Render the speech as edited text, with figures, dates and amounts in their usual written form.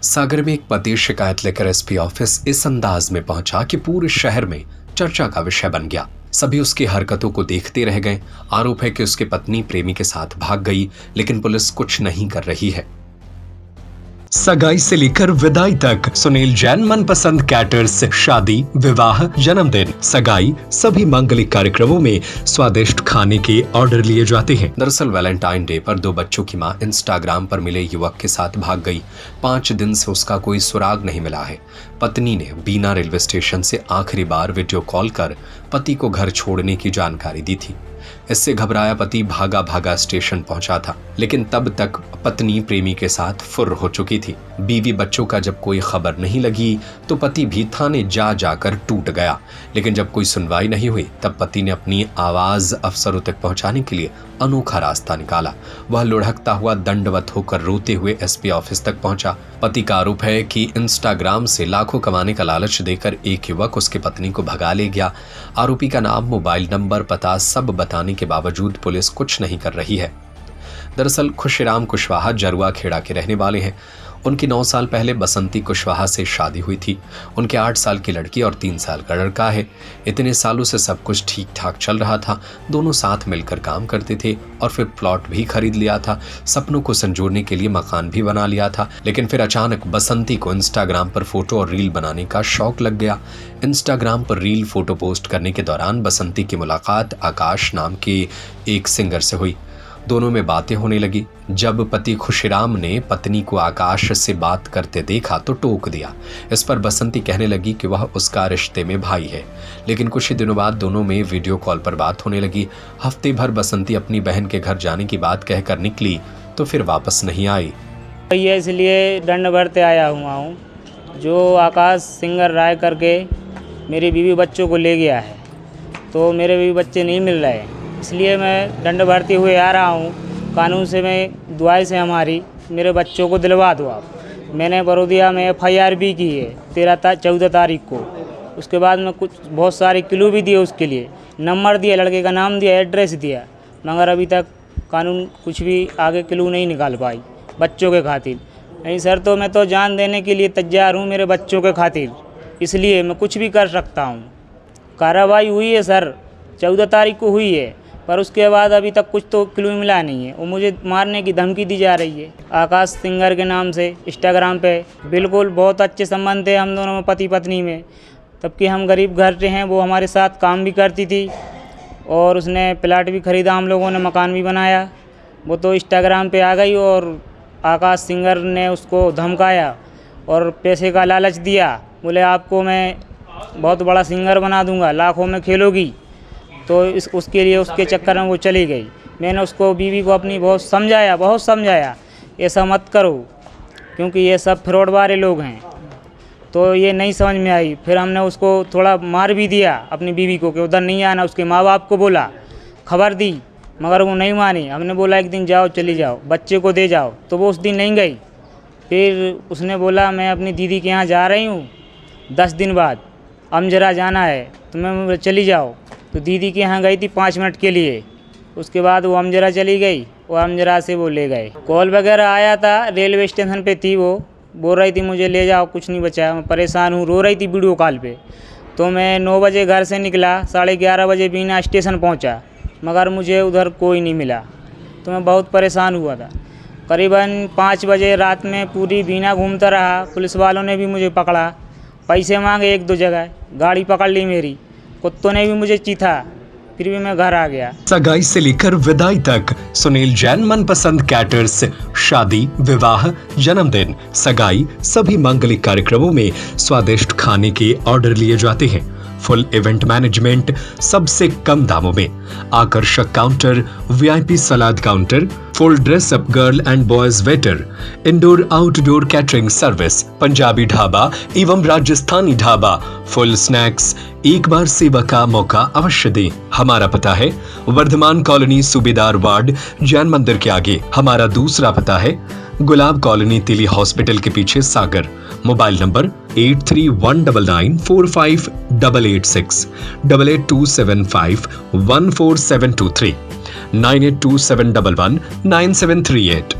सागर में एक पति शिकायत लेकर एसपी ऑफिस इस अंदाज में पहुंचा कि पूरे शहर में चर्चा का विषय बन गया। सभी उसकी हरकतों को देखते रह गए। आरोप है कि उसकी पत्नी प्रेमी के साथ भाग गई, लेकिन पुलिस कुछ नहीं कर रही है। सगाई से लेकर विदाई तक सुनील जैन मनपसंद कैटर्स शादी, विवाह, जन्मदिन, सगाई सभी मांगलिक कार्यक्रमों में स्वादिष्ट खाने के ऑर्डर लिए जाते हैं। दरअसल वैलेंटाइन डे पर 2 बच्चों की मां इंस्टाग्राम पर मिले युवक के साथ भाग गई। 5 दिन से उसका कोई सुराग नहीं मिला है। पत्नी ने बीना रेलवे स्टेशन से आखिरी बार वीडियो कॉल कर पति को घर छोड़ने की जानकारी दी थी। इससे घबराया पति भागा भागा स्टेशन पहुंचा था, लेकिन तब तक पत्नी प्रेमी के साथ फुर्र हो चुकी थी। बीवी बच्चों का जब कोई खबर नहीं लगी तो पति भी थाने जाकर टूट गया, लेकिन जब कोई सुनवाई नहीं हुई तब पति ने अपनी आवाज अफसरों तक पहुंचाने के लिए अनोखा रास्ता निकाला। वह लुढ़कता हुआ दंडवत होकर रोते हुए एसपी ऑफिस तक पहुंचा। पति का आरोप है कि इंस्टाग्राम से लाखों कमाने का लालच देकर एक युवक उसकी पत्नी को भगा ले गया। आरोपी का नाम, मोबाइल नंबर, पता सब बताने के बावजूद पुलिस कुछ नहीं कर रही है। दरअसल खुशीराम कुशवाहा जरुआ खेड़ा के रहने वाले हैं। उनकी 9 साल पहले बसंती कुशवाहा से शादी हुई थी। उनके 8 साल की लड़की और 3 साल का लड़का है। इतने सालों से सब कुछ ठीक ठाक चल रहा था। दोनों साथ मिलकर काम करते थे और फिर प्लॉट भी खरीद लिया था। सपनों को संजोने के लिए मकान भी बना लिया था। लेकिन फिर अचानक बसंती को इंस्टाग्राम पर फोटो और रील बनाने का शौक लग गया। इंस्टाग्राम पर रील फोटो पोस्ट करने के दौरान बसंती की मुलाकात आकाश नाम के एक सिंगर से हुई। दोनों में बातें होने लगी। जब पति खुशीराम ने पत्नी को आकाश से बात करते देखा तो टोक दिया। इस पर बसंती कहने लगी कि वह उसका रिश्ते में भाई है, लेकिन कुछ ही दिनों बाद दोनों में वीडियो कॉल पर बात होने लगी। हफ्ते भर बसंती अपनी बहन के घर जाने की बात कहकर निकली तो फिर वापस नहीं आई। ये इसलिए दंड भरते आया हुआ हूँ, जो आकाश सिंगर राय करके मेरी बीवी बच्चों को ले गया है, तो मेरे बीवी बच्चे नहीं मिल रहे, इसलिए मैं दंड भरते हुए आ रहा हूँ। कानून से मैं दुआई से हमारी मेरे बच्चों को दिलवा दो आप। मैंने बड़ौदिया में FIR भी की है 14 तारीख को। उसके बाद में कुछ बहुत सारे क्लू भी दिए, उसके लिए नंबर दिया, लड़के का नाम दिया, एड्रेस दिया, मगर अभी तक कानून कुछ भी आगे क्लू नहीं निकाल पाई बच्चों के खातिर। नहीं सर, तो मैं तो जान देने के लिए तैयार हूँ मेरे बच्चों के खातिर, इसलिए मैं कुछ भी कर सकता हूँ। कार्रवाई हुई है सर, 14 तारीख को हुई है, पर उसके बाद अभी तक कुछ तो क्लू मिला नहीं है। वो मुझे मारने की धमकी दी जा रही है आकाश सिंगर के नाम से इंस्टाग्राम पे। बिल्कुल बहुत अच्छे संबंध थे हम दोनों में, पति पत्नी में। तब कि हम गरीब घर से हैं, वो हमारे साथ काम भी करती थी और उसने प्लाट भी खरीदा, हम लोगों ने मकान भी बनाया। वो तो इंस्टाग्राम पे आ गई और आकाश सिंगर ने उसको धमकाया और पैसे का लालच दिया। बोले आपको मैं बहुत बड़ा सिंगर बना दूँगा, लाखों में खेलोगी। तो उसके लिए उसके चक्कर में वो चली गई। मैंने उसको, बीवी को अपनी बहुत समझाया ऐसा मत करो, क्योंकि ये सब फ्रॉड वाले लोग हैं। तो ये नहीं समझ में आई। फिर हमने उसको थोड़ा मार भी दिया अपनी बीवी को कि उधर नहीं आना। उसके माँ बाप को बोला, खबर दी, मगर वो नहीं मानी। हमने बोला एक दिन जाओ, चली जाओ, बच्चे को दे जाओ, तो वो उस दिन नहीं गई। फिर उसने बोला मैं अपनी दीदी के यहाँ जा रही हूँ 10 दिन बाद, अमजरा जाना है, तो मैं चली जाओ। तो दीदी के यहाँ गई थी 5 मिनट के लिए। उसके बाद वो अमजरा चली गई और अमजरा से वो ले गए। कॉल वगैरह आया था, रेलवे स्टेशन पे थी, वो बोल रही थी मुझे ले जाओ, कुछ नहीं बचा, मैं परेशान हूँ, रो रही थी वीडियो कॉल पे। तो मैं 9 बजे घर से निकला, 11:30 बजे बीना स्टेशन पहुँचा, मगर मुझे उधर कोई नहीं मिला। तो मैं बहुत परेशान हुआ था। करीबन 5 बजे रात में पूरी बीना घूमता रहा। पुलिस वालों ने भी मुझे पकड़ा, पैसे मांगे 1-2 जगह, गाड़ी पकड़ ली मेरी, कुत्तों ने भी मुझे चीथा, फिर भी मैं घर आ गया। सगाई से लेकर विदाई तक सुनील जैन मनपसंद कैटर्स शादी, विवाह, जन्मदिन, सगाई सभी मांगलिक कार्यक्रमों में स्वादिष्ट खाने के ऑर्डर लिए जाते हैं। फुल इवेंट मैनेजमेंट सबसे कम दामों में, आकर्षक counter, VIP salad counter, full dress up girl and boys waiter, indoor outdoor catering service, Punjabi dhaba एवं राजस्थानी ढाबा, फुल स्नैक्स। एक बार सेवा का मौका अवश्य दें। हमारा पता है वर्धमान कॉलोनी, सूबेदार वार्ड, जैन मंदिर के आगे। हमारा दूसरा पता है गुलाब कॉलोनी, तिली हॉस्पिटल के पीछे, सागर। Mobile number 8319458886, 8827514723, 9827119738।